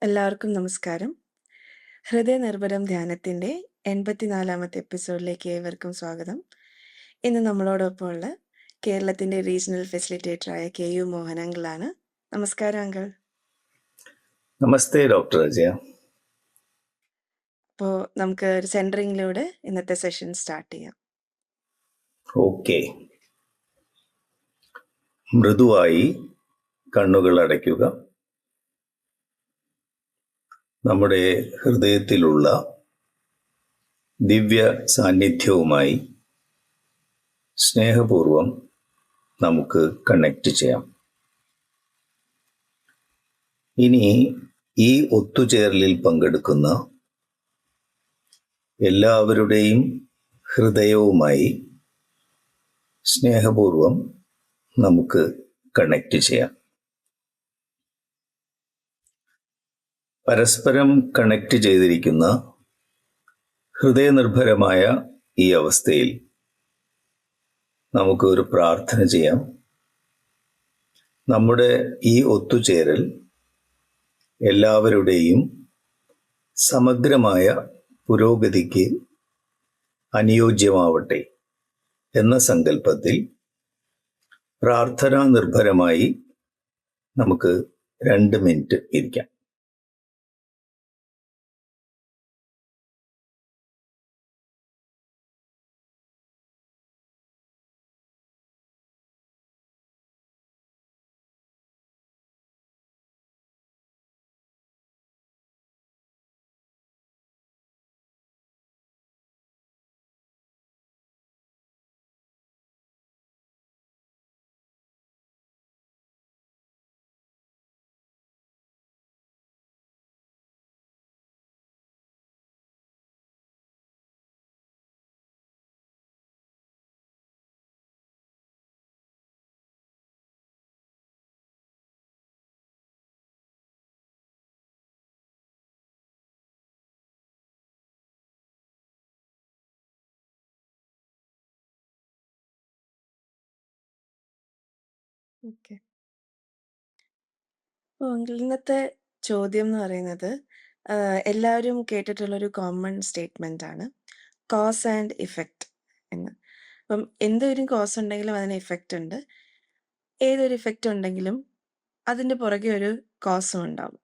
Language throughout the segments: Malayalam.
എല്ലാവർക്കും നമസ്കാരം. ഹൃദയനിർഭരം ധ്യാനത്തിൻ്റെ 84-ാമത്തെ എപ്പിസോഡിലേക്ക് ഏവർക്കും സ്വാഗതം. ഇന്ന് നമ്മളോടൊപ്പമുള്ള കേരളത്തിൻ്റെ റീജിയണൽ ഫെസിലിറ്റേറ്ററായ KU മോഹൻ അങ്കിളാണ്. നമസ്കാരം അങ്കിൾ. നമസ്തേ ഡോക്ടർ അജയ. അപ്പോൾ നമുക്ക് ഒരു സെൻറ്ററിങ്ങിലൂടെ ഇന്നത്തെ സെഷൻ സ്റ്റാർട്ട് ചെയ്യാം. ഓക്കെ. മൃദുവായി കണ്ണുകൾ അടയ്ക്കുക. നമ്മുടെ ഹൃദയത്തിലുള്ള ദിവ്യ സാന്നിധ്യവുമായി സ്നേഹപൂർവം നമുക്ക് കണക്റ്റ് ചെയ്യാം. ഇനി ഈ ഒത്തുചേരലിൽ പങ്കെടുക്കുന്ന എല്ലാവരുടെയും ഹൃദയവുമായി സ്നേഹപൂർവം നമുക്ക് കണക്റ്റ് ചെയ്യാം. പരസ്പരം കണക്റ്റ് ചെയ്തിരിക്കുന്ന ഹൃദയനിർഭരമായ ഈ അവസ്ഥയിൽ നമുക്ക് ഒരു പ്രാർത്ഥന ചെയ്യാം. നമ്മുടെ ഈ ഒത്തുചേരൽ എല്ലാവരുടെയും സമഗ്രമായ പുരോഗതിക്ക് അനുയോജ്യമാവട്ടെ എന്ന സങ്കല്പത്തിൽ പ്രാർത്ഥനാ നിർഭരമായി നമുക്ക് 2 മിനിറ്റ് ഇരിക്കാം. ഓക്കെ. അപ്പോൾ അങ്കിൾ, ഇന്നത്തെ ചോദ്യം എന്ന് പറയുന്നത് എല്ലാവരും കേട്ടിട്ടുള്ളൊരു കോമൺ സ്റ്റേറ്റ്മെൻ്റ് ആണ്, കോസ് ആൻഡ് ഇഫക്റ്റ് എന്ന്. അപ്പം എന്തൊരു കോസ് ഉണ്ടെങ്കിലും അതിന് ഇഫക്റ്റ് ഉണ്ട്. ഏതൊരു ഇഫക്റ്റ് ഉണ്ടെങ്കിലും അതിൻ്റെ പുറകെ ഒരു കോസും ഉണ്ടാവും.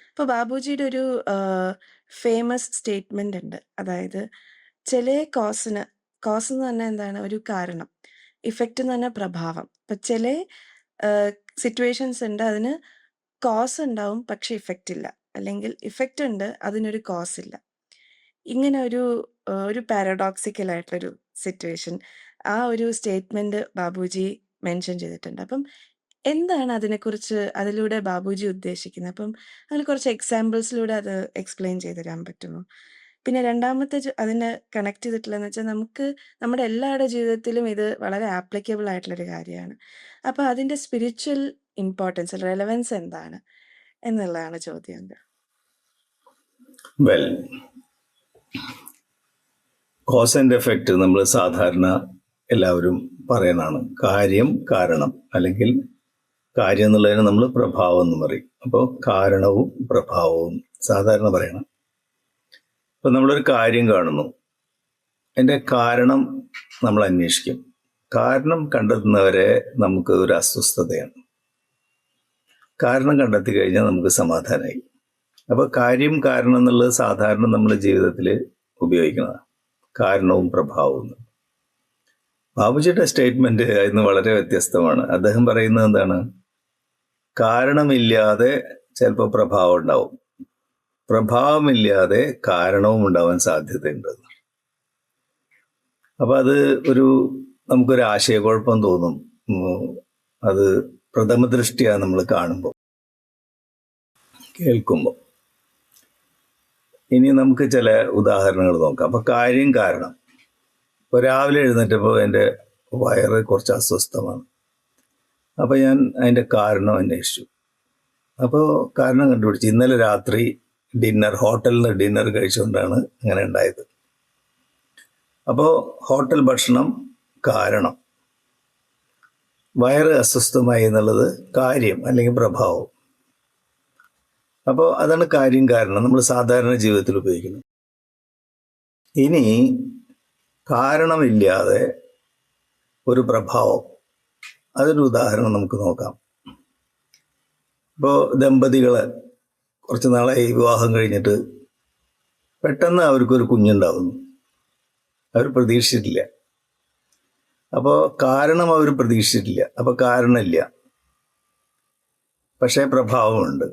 അപ്പോൾ ബാബുജിയുടെ ഒരു ഫേമസ് സ്റ്റേറ്റ്മെൻ്റ് ഉണ്ട്. അതായത് ചില കോസ് എന്ന് പറഞ്ഞാൽ എന്താണ്, ഒരു കാരണം. ഇഫക്റ്റ് എന്ന് പറഞ്ഞാൽ പ്രഭാവം. അപ്പം ചില സിറ്റുവേഷൻസ് ഉണ്ട്, അതിന് കോസ് ഉണ്ടാവും പക്ഷെ ഇഫക്റ്റ് ഇല്ല. അല്ലെങ്കിൽ ഇഫക്റ്റ് ഉണ്ട്, അതിനൊരു കോസ് ഇല്ല. ഇങ്ങനെ ഒരു പാരഡോക്സിക്കൽ ആയിട്ടുള്ളൊരു സിറ്റുവേഷൻ ആ ഒരു സ്റ്റേറ്റ്മെന്റ് ബാബുജി മെൻഷൻ ചെയ്തിട്ടുണ്ട്. അപ്പം എന്താണ് അതിനെക്കുറിച്ച് അതിലൂടെ ബാബുജി ഉദ്ദേശിക്കുന്നത്? അപ്പം അതിൽ കുറച്ച് എക്സാമ്പിൾസിലൂടെ അത് എക്സ്പ്ലെയിൻ ചെയ്ത് തരാൻ പറ്റുമോ? പിന്നെ രണ്ടാമത്തെ അതിനെ കണക്ട് ചെയ്തിട്ടുള്ളതെന്ന് വെച്ചാൽ, നമുക്ക് നമ്മുടെ എല്ലാവരുടെ ജീവിതത്തിലും ഇത് വളരെ ആപ്ലിക്കബിൾ ആയിട്ടുള്ളൊരു കാര്യമാണ്. അപ്പോൾ അതിൻ്റെ സ്പിരിച്വൽ ഇമ്പോർട്ടൻസ്, റെലവൻസ് എന്താണ് എന്നുള്ളതാണ് ചോദ്യം. വെൽ, കോസ് ആൻഡ് എഫക്റ്റ് നമ്മൾ സാധാരണ എല്ലാവരും പറയണതാണ്. കാര്യം കാരണം, അല്ലെങ്കിൽ കാര്യം എന്നുള്ളതിന് നമ്മൾ പ്രഭാവം എന്ന് പറയും. അപ്പോൾ കാരണവും പ്രഭാവവും സാധാരണ പറയണം. ഇപ്പം നമ്മളൊരു കാര്യം കാണുന്നു, അതിൻ്റെ കാരണം നമ്മൾ അന്വേഷിക്കും. കാരണം കണ്ടെത്തുന്നവരെ നമുക്ക് ഒരു അസ്വസ്ഥതയാണ്. കാരണം കണ്ടെത്തി കഴിഞ്ഞാൽ നമുക്ക് സമാധാനമായി. അപ്പോൾ കാര്യം കാരണം എന്നുള്ളത് സാധാരണ നമ്മുടെ ജീവിതത്തിൽ ഉപയോഗിക്കുന്നതാണ്, കാരണവും പ്രഭാവവും. ബാബുജിയുടെ സ്റ്റേറ്റ്മെന്റ് ഇന്ന് വളരെ വ്യത്യസ്തമാണ്. അദ്ദേഹം പറയുന്നത് എന്താണ്? കാരണമില്ലാതെ ചിലപ്പോൾ പ്രഭാവം ഉണ്ടാവും, പ്രഭാവമില്ലാതെ കാരണവും ഉണ്ടാവാൻ സാധ്യതയുണ്ട്. അപ്പൊ അത് നമുക്കൊരു ആശയക്കുഴപ്പം തോന്നും. അത് പ്രഥമ ദൃഷ്ടിയാ നമ്മൾ കാണുമ്പോൾ, കേൾക്കുമ്പോൾ. ഇനി നമുക്ക് ചില ഉദാഹരണങ്ങൾ നോക്കാം. അപ്പൊ കാര്യം കാരണം. ഇപ്പോൾ രാവിലെ എഴുന്നേറ്റപ്പോൾ എൻ്റെ വയറ് കുറച്ച് അസ്വസ്ഥമാണ്. അപ്പോൾ ഞാൻ അതിൻ്റെ കാരണം അന്വേഷിച്ചു. അപ്പോൾ കാരണം കണ്ടുപിടിച്ചു. ഇന്നലെ രാത്രി ഹോട്ടലിൽ നിന്ന് ഡിന്നർ കഴിച്ചുകൊണ്ടാണ് അങ്ങനെ ഉണ്ടായത്. അപ്പോൾ ഹോട്ടൽ ഭക്ഷണം കാരണം, വയറ് അസ്വസ്ഥമായി എന്നുള്ളത് കാര്യം അല്ലെങ്കിൽ പ്രഭാവം. അപ്പോൾ അതാണ് കാര്യം കാരണം നമ്മൾ സാധാരണ ജീവിതത്തിൽ ഉപയോഗിക്കുന്നത്. ഇനി കാരണമില്ലാതെ ഒരു പ്രഭാവം, അതൊരു ഉദാഹരണം നമുക്ക് നോക്കാം. ഇപ്പോൾ ദമ്പതികൾ കുറച്ച് നാളായി വിവാഹം കഴിഞ്ഞിട്ട് പെട്ടെന്ന് അവർക്കൊരു കുഞ്ഞുണ്ടാവുന്നു. അവർ പ്രതീക്ഷിച്ചിട്ടില്ല. അപ്പോൾ കാരണം അവർ പ്രതീക്ഷിച്ചിട്ടില്ല. അപ്പോൾ കാരണമില്ല, പക്ഷേ പ്രഭാവമുണ്ട്.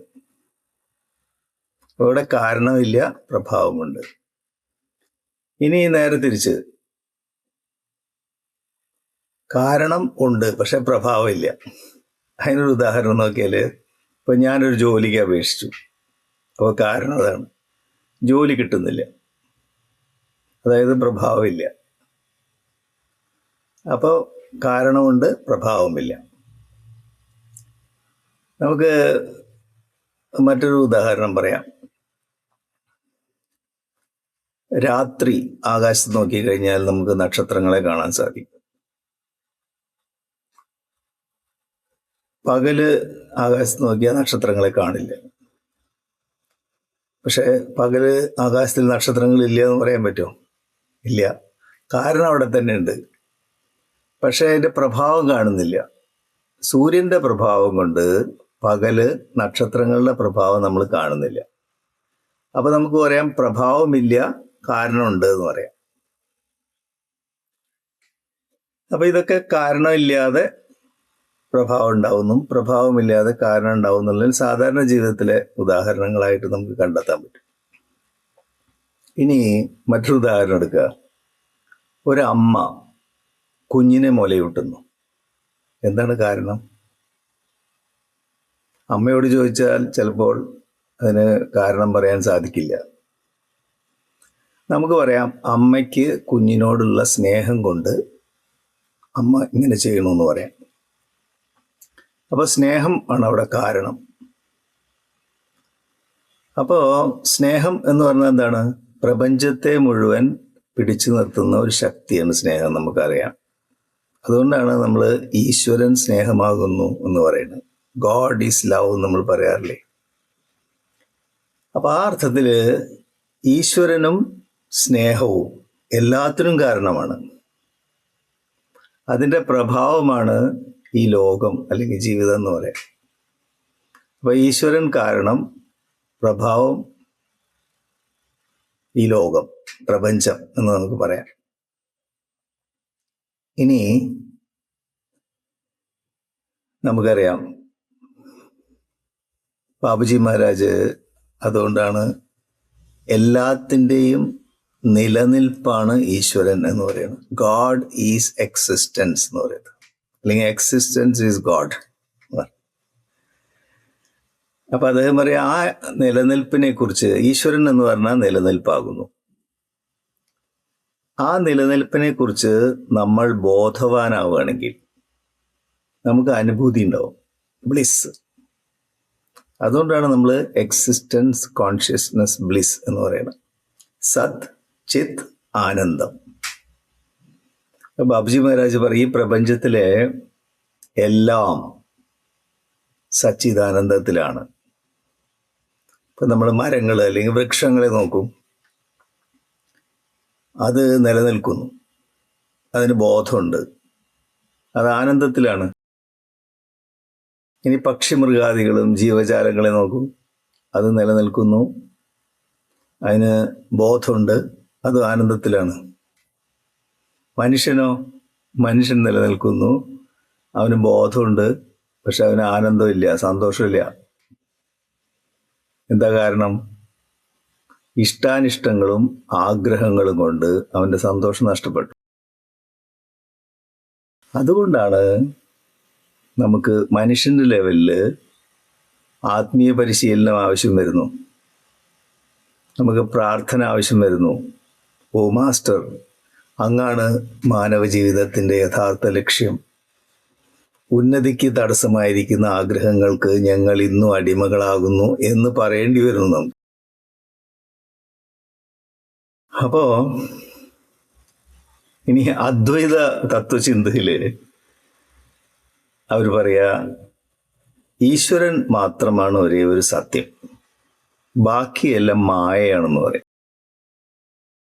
ഇവിടെ കാരണമില്ല, പ്രഭാവമുണ്ട്. ഇനി നേരെ തിരിച്ച് കാരണം ഉണ്ട്, പക്ഷെ പ്രഭാവമില്ല. അതിനൊരു ഉദാഹരണം നോക്കിയാൽ, ഇപ്പം ഞാനൊരു ജോലിക്ക് അപേക്ഷിച്ചു. അപ്പോൾ കാരണം അതാണ്, ജോലി കിട്ടുന്നില്ല, അതായത് പ്രഭാവമില്ല. അപ്പോൾ കാരണമുണ്ട്, പ്രഭാവമില്ല. നമുക്ക് മറ്റൊരു ഉദാഹരണം പറയാം. രാത്രി ആകാശത്ത് നോക്കിക്കഴിഞ്ഞാൽ നമുക്ക് നക്ഷത്രങ്ങളെ കാണാൻ സാധിക്കും. പകല് ആകാശത്ത് നോക്കിയാൽ നക്ഷത്രങ്ങളെ കാണില്ല. പക്ഷെ പകല് ആകാശത്തിൽ നക്ഷത്രങ്ങളില്ല എന്ന് പറയാൻ പറ്റുമോ? ഇല്ല. കാരണം അവിടെ തന്നെ ഉണ്ട്, പക്ഷെ അതിൻ്റെ പ്രഭാവം കാണുന്നില്ല. സൂര്യൻ്റെ പ്രഭാവം കൊണ്ട് പകല് നക്ഷത്രങ്ങളുടെ പ്രഭാവം നമ്മൾ കാണുന്നില്ല. അപ്പൊ നമുക്ക് പറയാം പ്രഭാവമില്ല, കാരണമുണ്ട് എന്ന് പറയാം. അപ്പൊ ഇതൊക്കെ കാരണമില്ലാതെ പ്രഭാവം ഉണ്ടാവുന്നു, പ്രഭാവമില്ലാതെ കാരണം ഉണ്ടാവുന്നുള്ളതിൽ സാധാരണ ജീവിതത്തിലെ ഉദാഹരണങ്ങളായിട്ട് നമുക്ക് കണ്ടെത്താൻ പറ്റും. ഇനി മറ്റൊരു ഉദാഹരണം എടുക്കുക. ഒരു അമ്മ കുഞ്ഞിനെ മുലയൂട്ടുന്നു. എന്താണ് കാരണം? അമ്മയോട് ചോദിച്ചാൽ ചിലപ്പോൾ അതിന് കാരണം പറയാൻ സാധിക്കില്ല. നമുക്ക് പറയാം അമ്മയ്ക്ക് കുഞ്ഞിനോടുള്ള സ്നേഹം കൊണ്ട് അമ്മ ഇങ്ങനെ ചെയ്യണമെന്ന് പറയാം. അപ്പോൾ സ്നേഹം ആണ് അവിടെ കാരണം. അപ്പോൾ സ്നേഹം എന്ന് പറഞ്ഞാൽ എന്താണ്? പ്രപഞ്ചത്തെ മുഴുവൻ പിടിച്ചു നിർത്തുന്ന ഒരു ശക്തിയാണ് സ്നേഹം, നമുക്കറിയാം. അതുകൊണ്ടാണ് നമ്മൾ ഈശ്വരൻ സ്നേഹമാകുന്നു എന്ന് പറയുന്നത്. ഗോഡ് ഈസ് ലവ് നമ്മൾ പറയാറില്ലേ? അപ്പൊ ആ അർത്ഥത്തിൽ ഈശ്വരനും സ്നേഹവും എല്ലാത്തിനും കാരണമാണ്. അതിൻ്റെ പ്രഭാവമാണ് ഈ ലോകം അല്ലെങ്കിൽ ജീവിതം എന്ന് പറയാം. അപ്പൊ ഈശ്വരൻ കാരണം, പ്രഭാവം ഈ ലോകം, പ്രപഞ്ചം എന്ന് നമുക്ക് പറയാം. ഇനി നമുക്കറിയാം ബാബുജി മഹാരാജ് അതുകൊണ്ടാണ് എല്ലാത്തിൻ്റെയും നിലനിൽപ്പാണ് ഈശ്വരൻ എന്ന് പറയുന്നത്. ഗോഡ് ഈസ് എക്സിസ്റ്റൻസ് എന്ന് പറയുന്നത്, അല്ലെങ്കിൽ എക്സിസ്റ്റൻസ് ഈസ് ഗോഡ്. അപ്പൊ അദ്ദേഹം പറയാം ആ നിലനിൽപ്പിനെ കുറിച്ച്, ഈശ്വരൻ എന്ന് പറഞ്ഞാൽ നിലനിൽപ്പാകുന്നു. ആ നിലനിൽപ്പിനെ കുറിച്ച് നമ്മൾ ബോധവാനാവുകയാണെങ്കിൽ നമുക്ക് അനുഭൂതി ഉണ്ടാവും, ബ്ലിസ്. അതുകൊണ്ടാണ് നമ്മൾ എക്സിസ്റ്റൻസ് കോൺഷ്യസ്നസ് ബ്ലിസ് എന്ന് പറയുന്നത്. സത് ചിത് ആനന്ദം. ബാബുജി മഹാരാജ് പറയും ഈ പ്രപഞ്ചത്തിലെ എല്ലാം സച്ചിദാനന്ദത്തിലാണ്. ഇപ്പൊ നമ്മൾ മരങ്ങൾ അല്ലെങ്കിൽ വൃക്ഷങ്ങളെ നോക്കും, അത് നിലനിൽക്കുന്നു, അതിന് ബോധമുണ്ട്, അത് ആനന്ദത്തിലാണ്. ഇനി പക്ഷി മൃഗാദികളും ജീവജാലങ്ങളെ നോക്കും, അത് നിലനിൽക്കുന്നു, അതിന് ബോധമുണ്ട്, അത് ആനന്ദത്തിലാണ്. മനുഷ്യനോ? മനുഷ്യൻ നിലനിൽക്കുന്നു, അവന് ബോധമുണ്ട്, പക്ഷെ അവന് ആനന്ദമില്ല, സന്തോഷമില്ല. എന്താ കാരണം? ഇഷ്ടാനിഷ്ടങ്ങളും ആഗ്രഹങ്ങളും കൊണ്ട് അവന്റെ സന്തോഷം നഷ്ടപ്പെട്ടു. അതുകൊണ്ടാണ് നമുക്ക് മനുഷ്യന്റെ ലെവലിൽ ആത്മീയ പരിശീലനം ആവശ്യം വരുന്നു, നമുക്ക് പ്രാർത്ഥന ആവശ്യം വരുന്നു. ഓ മാസ്റ്റർ, അങ്ങാണ് മാനവ ജീവിതത്തിൻ്റെ യഥാർത്ഥ ലക്ഷ്യം. ഉന്നതിക്ക് തടസ്സമായിരിക്കുന്ന ആഗ്രഹങ്ങൾക്ക് ഞങ്ങൾ ഇന്നും അടിമകളാകുന്നു എന്ന് പറയേണ്ടി വരുന്നു നമുക്ക്. അപ്പോ ഇനി അദ്വൈത തത്വചിന്തയില് അവർ പറയാ ഈശ്വരൻ മാത്രമാണ് ഒരേ ഒരു സത്യം. ബാക്കിയെല്ലാം മായയാണെന്ന് പറയും.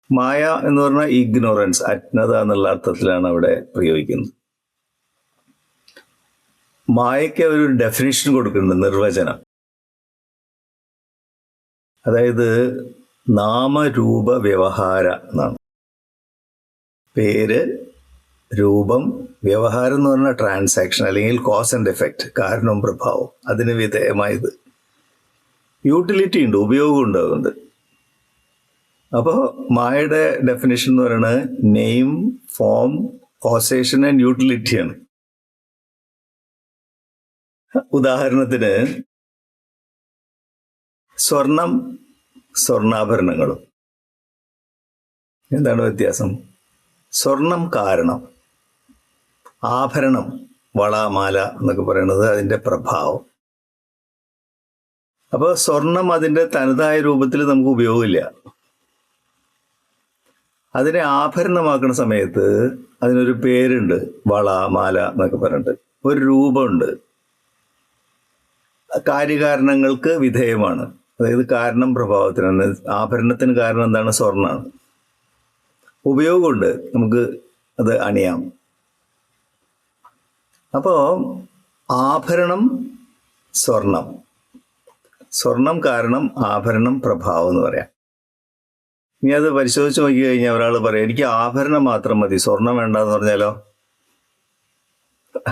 മായ എന്ന് പറഞ്ഞാൽ ഇഗ്നോറൻസ്, അജ്ഞത എന്നുള്ള അർത്ഥത്തിലാണ് അവിടെ പ്രയോഗിക്കുന്നത്. മായയ്ക്ക് ഒരു ഡെഫിനിഷൻ കൊടുക്കുന്നുണ്ട്, നിർവചനം. അതായത് നാമരൂപ വ്യവഹാര എന്നാണ്. പേര്, രൂപം, വ്യവഹാരം എന്ന് പറഞ്ഞാൽ ട്രാൻസാക്ഷൻ അല്ലെങ്കിൽ കോസ് ആൻഡ് എഫക്റ്റ്, കാരണവും പ്രഭാവം, അതിന് വിധേയമായത്. യൂട്ടിലിറ്റി ഉണ്ട്, ഉപയോഗം ഉണ്ട്. അപ്പോൾ മായയുടെ ഡെഫിനിഷൻ എന്ന് പറയുന്നത് നെയിം, ഫോം, കോസേഷൻ ആൻഡ് യൂട്ടിലിറ്റിയാണ്. ഉദാഹരണത്തിന് സ്വർണം, സ്വർണ്ണാഭരണങ്ങളും. എന്താണ് വ്യത്യാസം? സ്വർണം കാരണം, ആഭരണം, വള, മാല എന്നൊക്കെ പറയുന്നത് അതിൻ്റെ പ്രഭാവം. അപ്പോൾ സ്വർണം അതിൻ്റെ തനതായ രൂപത്തിൽ നമുക്ക് ഉപയോഗമില്ല. അതിനെ ആഭരണമാക്കുന്ന സമയത്ത് അതിനൊരു പേരുണ്ട്, വള, മാല എന്നൊക്കെ പറഞ്ഞിട്ട്. ഒരു രൂപമുണ്ട്, കാര്യകാരണങ്ങൾക്ക് വിധേയമാണ്. അതായത് കാരണം പ്രഭാവത്തിനാണ്. ആഭരണത്തിന് കാരണം എന്താണ്? സ്വർണ്ണമാണ്. ഉപയോഗമുണ്ട്, നമുക്ക് അത് അണിയാം. അപ്പോൾ ആഭരണം സ്വർണം, സ്വർണം കാരണം ആഭരണം പ്രഭാവം എന്ന് പറയാം. ഇനി അത് പരിശോധിച്ച് നോക്കി കഴിഞ്ഞാൽ ഒരാൾ പറയും എനിക്ക് ആഭരണം മാത്രം മതി, സ്വർണം വേണ്ടെന്ന് പറഞ്ഞാലോ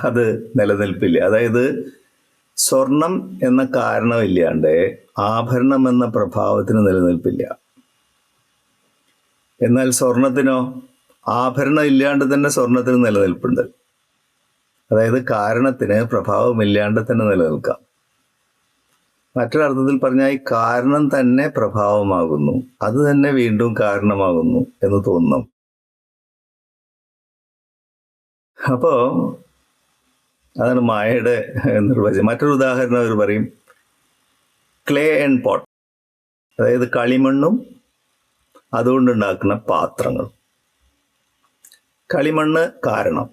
അത് നിലനിൽപ്പില്ല. അതായത് സ്വർണം എന്ന കാരണമില്ലാണ്ട് ആഭരണം എന്ന പ്രഭാവത്തിന് നിലനിൽപ്പില്ല. എന്നാൽ സ്വർണത്തിനോ ആഭരണം ഇല്ലാണ്ട് തന്നെ സ്വർണത്തിന് നിലനിൽപ്പുണ്ട്. അതായത് കാരണത്തിന് പ്രഭാവമില്ലാണ്ട് തന്നെ നിലനിൽക്കാം. മറ്റൊരർത്ഥത്തിൽ പറഞ്ഞാൽ ഈ കാരണം തന്നെ പ്രഭാവമാകുന്നു, അത് തന്നെ വീണ്ടും കാരണമാകുന്നു എന്ന് തോന്നുന്നു. അപ്പോ അതാണ് മായയുടെ നിർവചനം. മറ്റൊരു ഉദാഹരണം അവർ പറയും ക്ലേ ആൻഡ് പോട്ട്, അതായത് കളിമണ്ണും അതുകൊണ്ടുണ്ടാക്കുന്ന പാത്രങ്ങൾ. കളിമണ്ണ് കാരണം,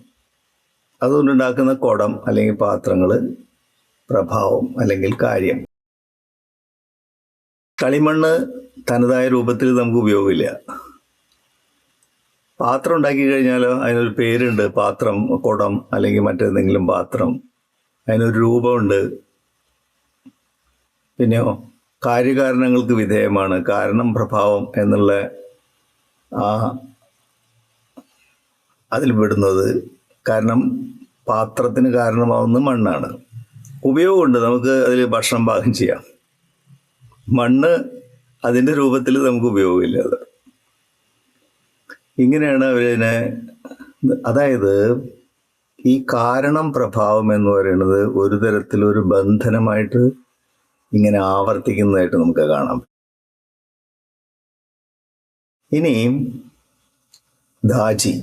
അതുകൊണ്ടുണ്ടാക്കുന്ന കുടം അല്ലെങ്കിൽ പാത്രങ്ങൾ പ്രഭാവം അല്ലെങ്കിൽ കാര്യം. കളിമണ്ണ് തനതായ രൂപത്തിൽ നമുക്ക് ഉപയോഗമില്ല. പാത്രം ഉണ്ടാക്കി കഴിഞ്ഞാലോ അതിനൊരു പേരുണ്ട്, പാത്രം, കുടം അല്ലെങ്കിൽ മറ്റേതെങ്കിലും പാത്രം, അതിനൊരു രൂപമുണ്ട്. പിന്നെയോ കാര്യകാരണങ്ങൾക്ക് വിധേയമാണ്, കാരണം പ്രഭാവം എന്നുള്ള അതിൽ പെടുന്നത്. കാരണം പാത്രത്തിന് കാരണമാവുന്ന മണ്ണാണ്. ഉപയോഗമുണ്ട്, നമുക്ക് അതിൽ ഭക്ഷണം പാകം ചെയ്യാം. മണ്ണ് അതിൻ്റെ രൂപത്തിൽ നമുക്ക് ഉപയോഗമില്ല. അത് ഇങ്ങനെയാണ് അവരിനെ. അതായത് ഈ കാരണം പ്രഭാവം എന്ന് പറയുന്നത് ഒരു തരത്തിലൊരു ബന്ധനമായിട്ട് ഇങ്ങനെ ആവർത്തിക്കുന്നതായിട്ട് നമുക്ക് കാണാം. ഇനി ധാജി,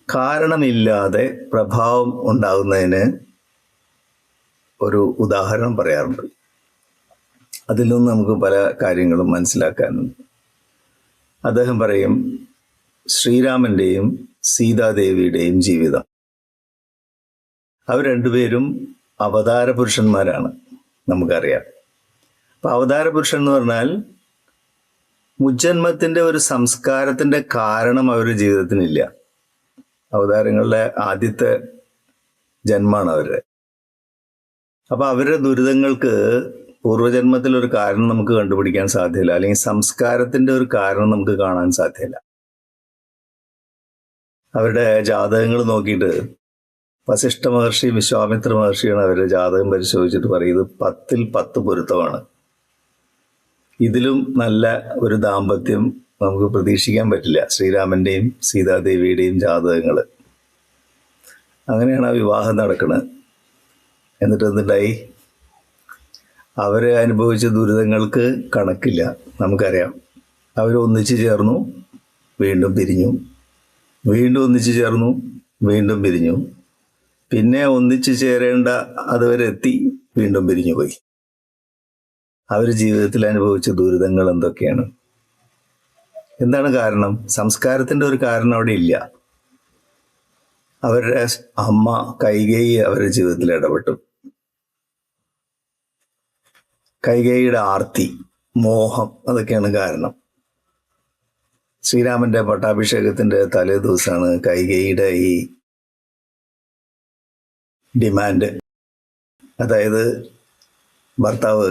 കാരണമില്ലാതെ പ്രഭാവം ഉണ്ടാകുന്നതിന് ഒരു ഉദാഹരണം പറയാറുണ്ട്. അതിൽ നിന്ന് നമുക്ക് പല കാര്യങ്ങളും മനസ്സിലാക്കാനുണ്ട്. അദ്ദേഹം പറയും ശ്രീരാമൻ്റെയും സീതാദേവിയുടെയും ജീവിതം. അവർ രണ്ടുപേരും അവതാര പുരുഷന്മാരാണ്, നമുക്കറിയാം. അപ്പം അവതാര പുരുഷൻ എന്ന് പറഞ്ഞാൽ മുജ്ജന്മത്തിൻ്റെ ഒരു സംസ്കാരത്തിൻ്റെ കാരണം അവരുടെ ജീവിതത്തിനില്ല. അവതാരങ്ങളുടെ ആദ്യത്തെ ജന്മമാണ് അവരുടെ. അപ്പം അവരുടെ ദുരിതങ്ങൾക്ക് പൂർവ്വജന്മത്തിലൊരു കാരണം നമുക്ക് കണ്ടുപിടിക്കാൻ സാധ്യമല്ല, അല്ലെങ്കിൽ സംസ്കാരത്തിൻ്റെ ഒരു കാരണം നമുക്ക് കാണാൻ സാധ്യമല്ല. അവരുടെ ജാതകങ്ങൾ നോക്കിയിട്ട് വസിഷ്ഠ മഹർഷി, വിശ്വാമിത്ര മഹർഷിയാണ് അവരുടെ ജാതകം പരിശോധിച്ചിട്ട് പറയും ഇത് 10ൽ 10 പൊരുത്തമാണ്. ഇതിലും നല്ല ഒരു ദാമ്പത്യം നമുക്ക് പ്രതീക്ഷിക്കാൻ പറ്റില്ല. ശ്രീരാമൻ്റെയും സീതാദേവിയുടെയും ജാതകങ്ങൾ. അങ്ങനെയാണ് ആ വിവാഹം നടക്കുന്നത്. എന്നിട്ട് എന്തുണ്ടായി? അവർ അനുഭവിച്ച ദുരിതങ്ങൾക്ക് കണക്കില്ല, നമുക്കറിയാം. അവർ ഒന്നിച്ചു ചേർന്നു, വീണ്ടും പിരിഞ്ഞു, വീണ്ടും ഒന്നിച്ചു ചേർന്നു, വീണ്ടും പിരിഞ്ഞു, പിന്നെ ഒന്നിച്ചു ചേരേണ്ട അതുവരെ എത്തി, വീണ്ടും പിരിഞ്ഞു പോയി. അവർ ജീവിതത്തിൽ അനുഭവിച്ച ദുരിതങ്ങൾ എന്തൊക്കെയാണ്? എന്താണ് കാരണം? സംസ്കാരത്തിൻ്റെ ഒരു കാരണം അവിടെ ഇല്ല. അവരുടെ അമ്മ കൈകേയി അവരുടെ ജീവിതത്തിൽ ഇടപെട്ടു. കൈകേയിയുടെ ആർത്തി, മോഹം, അതൊക്കെയാണ് കാരണം. ശ്രീരാമന്റെ പട്ടാഭിഷേകത്തിന്റെ തലേ ദിവസമാണ് കൈകേയിയുടെ ഈ ഡിമാൻഡ്. അതായത് ഭർത്താവ്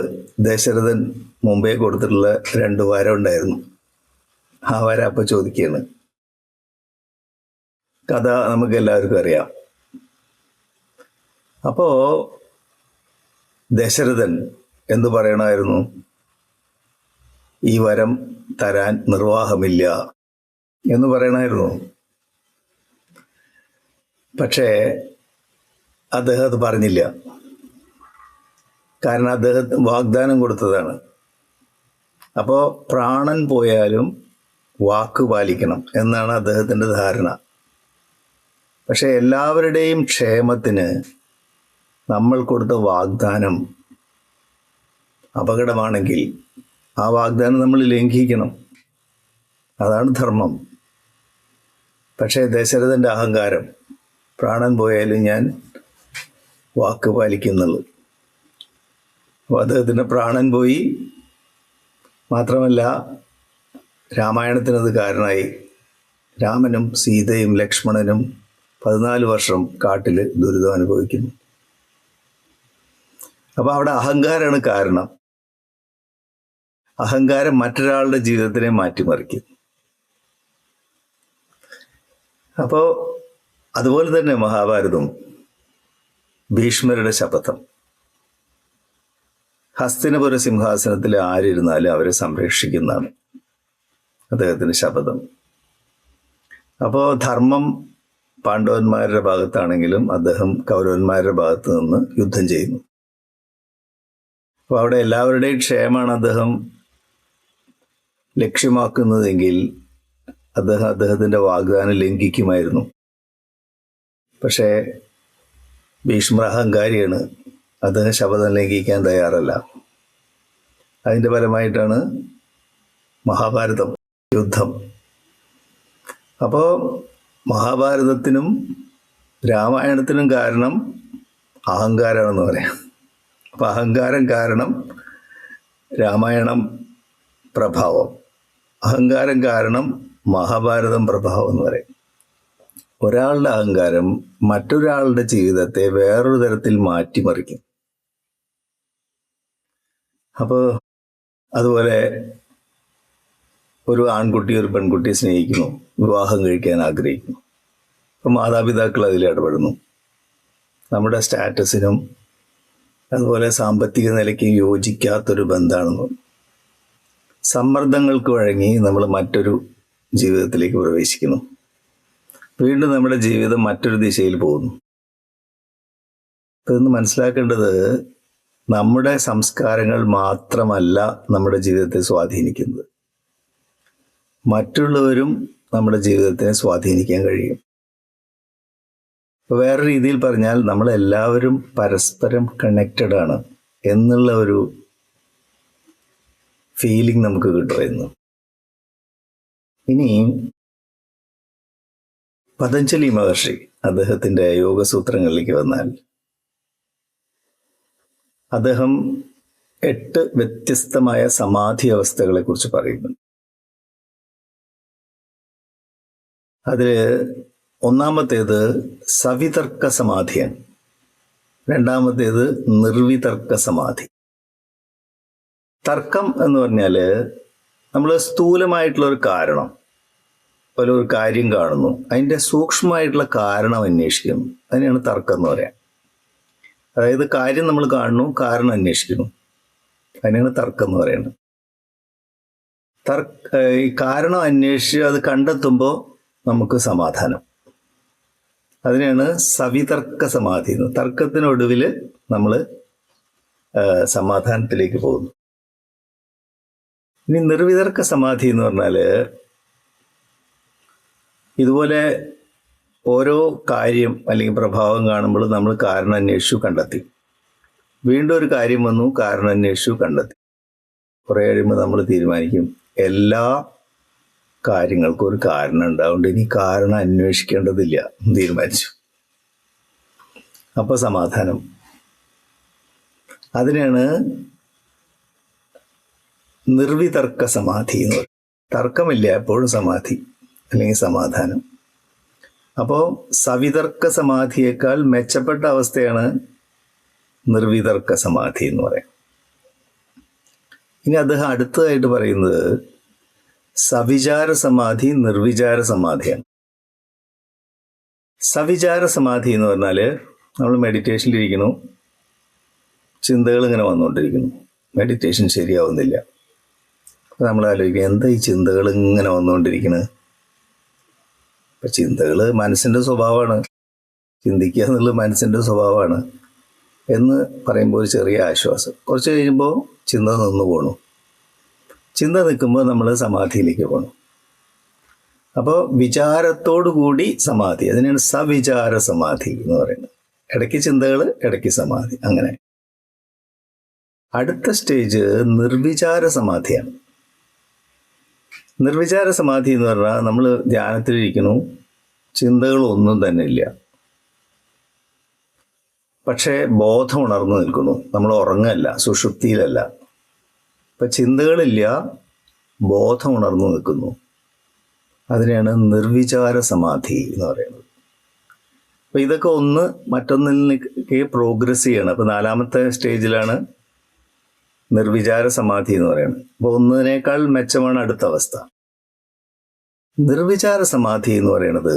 ദശരഥൻ മുമ്പേ കൊടുത്തിട്ടുള്ള 2 വരം ഉണ്ടായിരുന്നു. ആ വരം അപ്പൊ ചോദിക്കുകയാണ്. കഥ നമുക്ക് എല്ലാവർക്കും അറിയാം. അപ്പോ ദശരഥൻ എന്തു പറയണമായിരുന്നു? ഈ വരം തരാൻ നിർവാഹമില്ല എന്ന് പറയണമായിരുന്നു. പക്ഷേ അദ്ദേഹം അത് പറഞ്ഞില്ല. കാരണം അദ്ദേഹം വാഗ്ദാനം കൊടുത്തതാണ്. അപ്പോ പ്രാണൻ പോയാലും വാക്ക് പാലിക്കണം എന്നാണ് അദ്ദേഹത്തിന്റെ ധാരണ. പക്ഷെ എല്ലാവരുടെയും ക്ഷേമത്തിന് നമ്മൾ കൊടുത്ത വാഗ്ദാനം അപകടമാണെങ്കിൽ ആ വാഗ്ദാനം നമ്മൾ ലംഘിക്കണം. അതാണ് ധർമ്മം. പക്ഷേ ദശരഥന്റെ അഹങ്കാരം, പ്രാണൻ പോയാലും ഞാൻ വാക്ക് പാലിക്കുന്നുള്ളൂ. അപ്പോൾ അദ്ദേഹത്തിൻ്റെ പ്രാണൻ പോയി. മാത്രമല്ല രാമായണത്തിനത് കാരണമായി. രാമനും സീതയും ലക്ഷ്മണനും 14 വർഷം കാട്ടിൽ ദുരിതം അനുഭവിക്കുന്നു. അപ്പോൾ അവിടെ അഹങ്കാരമാണ് കാരണം. അഹങ്കാരം മറ്റൊരാളുടെ ജീവിതത്തിനെ മാറ്റിമറിക്കും. അപ്പോൾ അതുപോലെ തന്നെ മഹാഭാരതം, ഭീഷ്മരുടെ ശപഥം. ഹസ്തിനപുര സിംഹാസനത്തിൽ ആരിരുന്നാലും അവരെ സംരക്ഷിക്കുന്നതാണ് അദ്ദേഹത്തിന്റെ ശപഥം. അപ്പോൾ ധർമ്മം പാണ്ഡവന്മാരുടെ ഭാഗത്താണെങ്കിലും അദ്ദേഹം കൗരവന്മാരുടെ ഭാഗത്ത് നിന്ന് യുദ്ധം ചെയ്യുന്നു. അപ്പോൾ അവിടെ എല്ലാവരുടെയും ക്ഷേമമാണ് അദ്ദേഹം ലക്ഷ്യമാക്കുന്നതെങ്കിൽ അദ്ദേഹത്തിന്റെ വാഗ്ദാനം ലംഘിക്കുമായിരുന്നു. പക്ഷേ ഭീഷ്മർ അഹങ്കാരിയാണ്. അദ്ദേഹം ശപഥം ലംഘിക്കാൻ തയ്യാറല്ല. അതിൻ്റെ ഫലമായിട്ടാണ് മഹാഭാരതം, യുദ്ധം. അപ്പോൾ മഹാഭാരതത്തിനും രാമായണത്തിനും കാരണം അഹങ്കാരമാണെന്ന് പറയാം. അപ്പം അഹങ്കാരം കാരണം രാമായണം പ്രഭാവം, അഹങ്കാരം കാരണം മഹാഭാരതം പ്രഭാവം എന്ന് പറയും. ഒരാളുടെ അഹങ്കാരം മറ്റൊരാളുടെ ജീവിതത്തെ വേറൊരു തരത്തിൽ മാറ്റിമറിക്കും. അപ്പോൾ അതുപോലെ ഒരു ആൺകുട്ടി ഒരു പെൺകുട്ടിയെ സ്നേഹിക്കുന്നു, വിവാഹം കഴിക്കാൻ ആഗ്രഹിക്കുന്നു. അപ്പം മാതാപിതാക്കൾ അതിൽ ഇടപെടുന്നു. നമ്മുടെ സ്റ്റാറ്റസിനും അതുപോലെ സാമ്പത്തിക നിലയ്ക്ക് യോജിക്കാത്തൊരു ബന്ധമാണെന്ന് സമ്മർദ്ദങ്ങൾക്ക് വഴങ്ങി നമ്മൾ മറ്റൊരു ജീവിതത്തിലേക്ക് പ്രവേശിക്കുന്നു. വീണ്ടും നമ്മുടെ ജീവിതം മറ്റൊരു ദിശയിൽ പോകുന്നു. ഇതൊന്ന് മനസ്സിലാക്കേണ്ടത്, നമ്മുടെ സംസ്കാരങ്ങൾ മാത്രമല്ല നമ്മുടെ ജീവിതത്തെ സ്വാധീനിക്കുന്നത്. മറ്റുള്ളവരും നമ്മുടെ ജീവിതത്തെ സ്വാധീനിക്കാൻ കഴിയും. വേറെ രീതിയിൽ പറഞ്ഞാൽ നമ്മളെല്ലാവരും പരസ്പരം കണക്റ്റഡ് ആണ് എന്നുള്ള ഒരു ഫീലിംഗ് നമുക്ക് കിട്ടുമായിരുന്നു. ഇനി പതഞ്ജലി മഹർഷി അദ്ദേഹത്തിന്റെ യോഗസൂത്രങ്ങളിലേക്ക് വന്നാൽ അദ്ദേഹം 8 വ്യത്യസ്തമായ സമാധി അവസ്ഥകളെ കുറിച്ച് പറയുന്നു. അതില് ഒന്നാമത്തേത് സവിതർക്ക സമാധിയാണ്. രണ്ടാമത്തേത് നിർവിതർക്ക സമാധി. തർക്കം എന്ന് പറഞ്ഞാല് നമ്മൾ സ്ഥൂലമായിട്ടുള്ള ഒരു കാരണം, ഒരു കാര്യം കാണുന്നു, അതിൻ്റെ സൂക്ഷ്മമായിട്ടുള്ള കാരണം അന്വേഷിക്കുന്നു. അതിനെയാണ് തർക്കം എന്ന് പറയാം. അതായത് കാര്യം നമ്മൾ കാണുന്നു, കാരണം അന്വേഷിക്കുന്നു, അതിനാണ് തർക്കം എന്ന് പറയുന്നത്. ഈ കാരണം അന്വേഷിച്ച് അത് കണ്ടെത്തുമ്പോൾ നമുക്ക് സമാധാനം. അതിനെയാണ് സവിതർക്ക സമാധി എന്ന്. തർക്കത്തിനൊടുവിൽ നമ്മൾ സമാധാനത്തിലേക്ക് പോകുന്നു. ഇനി നിർവിതർക്ക സമാധി എന്ന് പറഞ്ഞാല് ഇതുപോലെ ഓരോ കാര്യം അല്ലെങ്കിൽ പ്രഭാവം കാണുമ്പോൾ നമ്മൾ കാരണം അന്വേഷിച്ചു കണ്ടെത്തി. വീണ്ടും ഒരു കാര്യം വന്നു, കാരണം അന്വേഷിച്ചു കണ്ടെത്തി. കുറെ കഴിയുമ്പോൾ നമ്മൾ തീരുമാനിക്കും എല്ലാ കാര്യങ്ങൾക്കും ഒരു കാരണം ഉണ്ടാവുകൊണ്ട് ഇനി കാരണം അന്വേഷിക്കേണ്ടതില്ല തീരുമാനിച്ചു. അപ്പോൾ സമാധാനം. അതിനാണ് നിർവിതർക്ക സമാധി എന്ന് പറയും. തർക്കമില്ല, എപ്പോഴും സമാധി അല്ലെങ്കിൽ സമാധാനം. അപ്പോൾ സവിതർക്ക സമാധിയേക്കാൾ മെച്ചപ്പെട്ട അവസ്ഥയാണ് നിർവിതർക്ക സമാധി എന്ന് പറയാം. ഇനി അദ്ദേഹം അടുത്തതായിട്ട് പറയുന്നത് സവിചാര സമാധി, നിർവിചാര സമാധിയാണ്. സവിചാര സമാധി എന്ന് പറഞ്ഞാൽ നമ്മൾ മെഡിറ്റേഷനിലിരിക്കുന്നു, ചിന്തകൾ ഇങ്ങനെ വന്നുകൊണ്ടിരിക്കുന്നു, മെഡിറ്റേഷൻ ശരിയാവുന്നില്ല. അപ്പം നമ്മൾ ആലോചിക്കുക, എന്താ ഈ ചിന്തകൾ ഇങ്ങനെ വന്നുകൊണ്ടിരിക്കുന്നത്? ഇപ്പം ചിന്തകൾ മനസ്സിൻ്റെ സ്വഭാവമാണ്, ചിന്തിക്കുക എന്നുള്ളത് മനസ്സിൻ്റെ സ്വഭാവമാണ് എന്ന് പറയുമ്പോൾ ഒരു ചെറിയ ആശ്വാസം. കുറച്ച് കഴിയുമ്പോൾ ചിന്ത നിന്ന് പോകണം. ചിന്ത നിൽക്കുമ്പോൾ നമ്മൾ സമാധിയിലേക്ക് പോകണം. അപ്പോൾ വിചാരത്തോടു കൂടി സമാധി, അതിനാണ് സവിചാര സമാധി എന്ന് പറയുന്നത്. ഇടയ്ക്ക് ചിന്തകൾ, ഇടയ്ക്ക് സമാധി. അങ്ങനെ അടുത്ത സ്റ്റേജ് നിർവിചാര സമാധിയാണ്. നിർവിചാര സമാധി എന്ന് പറഞ്ഞാൽ നമ്മൾ ധ്യാനത്തിലിരിക്കുന്നു, ചിന്തകളൊന്നും തന്നെ ഇല്ല, പക്ഷേ ബോധം ഉണർന്നു നിൽക്കുന്നു. നമ്മൾ ഉറങ്ങല്ല, സുഷുപ്തിയിലല്ല. ഇപ്പം ചിന്തകളില്ല, ബോധം ഉണർന്നു നിൽക്കുന്നു. അതിനെയാണ് നിർവിചാര സമാധി എന്ന് പറയുന്നത്. അപ്പം ഇതൊക്കെ ഒന്ന് മറ്റൊന്നിലേക്ക് പ്രോഗ്രസ് ചെയ്യണം. അപ്പം 4ാമത്തെ സ്റ്റേജിലാണ് നിർവിചാര സമാധി എന്ന് പറയുന്നത്. അപ്പോൾ ഒന്നിനേക്കാൾ മെച്ചമാണ് അടുത്ത അവസ്ഥ. നിർവിചാര സമാധി എന്ന് പറയുന്നത്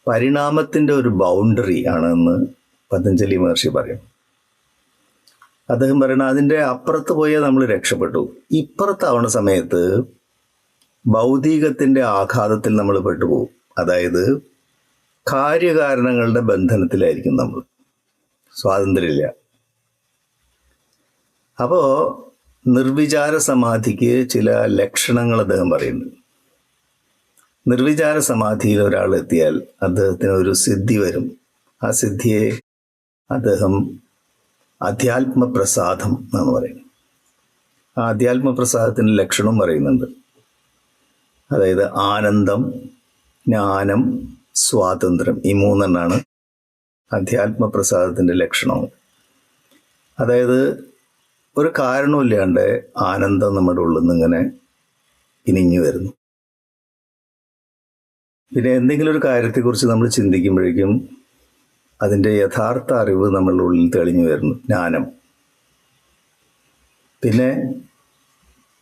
പരിണാമത്തിൻ്റെ ഒരു ബൗണ്ടറി ആണെന്ന് പതഞ്ജലി മഹർഷി പറയും. അദ്ദേഹം പറയണ അതിൻ്റെ അപ്പുറത്ത് പോയാൽ നമ്മൾ രക്ഷപ്പെട്ടു. ഇപ്പുറത്താവണ സമയത്ത് ഭൗതികത്തിൻ്റെ ആഘാതത്തിൽ നമ്മൾ പെട്ടുപോകും. അതായത് കാര്യകാരണങ്ങളുടെ ബന്ധനത്തിലായിരിക്കും നമ്മൾ, സ്വാതന്ത്ര്യമില്ല. അപ്പോൾ നിർവിചാര സമാധിക്ക് ചില ലക്ഷണങ്ങൾ അദ്ദേഹം പറയുന്നുണ്ട്. നിർവിചാര സമാധിയിൽ ഒരാൾ എത്തിയാൽ അദ്ദേഹത്തിന് ഒരു സിദ്ധി വരും. ആ സിദ്ധിയെ അദ്ദേഹം അധ്യാത്മപ്രസാദം എന്നാണ് പറയുന്നത്. ആ അധ്യാത്മപ്രസാദത്തിൻ്റെ ലക്ഷണം പറയുന്നുണ്ട്. അതായത് ആനന്ദം, ജ്ഞാനം, സ്വാതന്ത്ര്യം, ഈ 3 അധ്യാത്മപ്രസാദത്തിൻ്റെ ലക്ഷണം. അതായത് ഒരു കാരണമില്ലാണ്ട് ആനന്ദം നമ്മുടെ ഉള്ളിൽ നിന്ന് ഇങ്ങനെ ഇനിഞ്ഞു വരുന്നു. പിന്നെ എന്തെങ്കിലും ഒരു കാര്യത്തെക്കുറിച്ച് നമ്മൾ ചിന്തിക്കുമ്പോഴേക്കും അതിൻ്റെ യഥാർത്ഥ അറിവ് നമ്മളുടെ ഉള്ളിൽ തെളിഞ്ഞു വരുന്നു, ജ്ഞാനം. പിന്നെ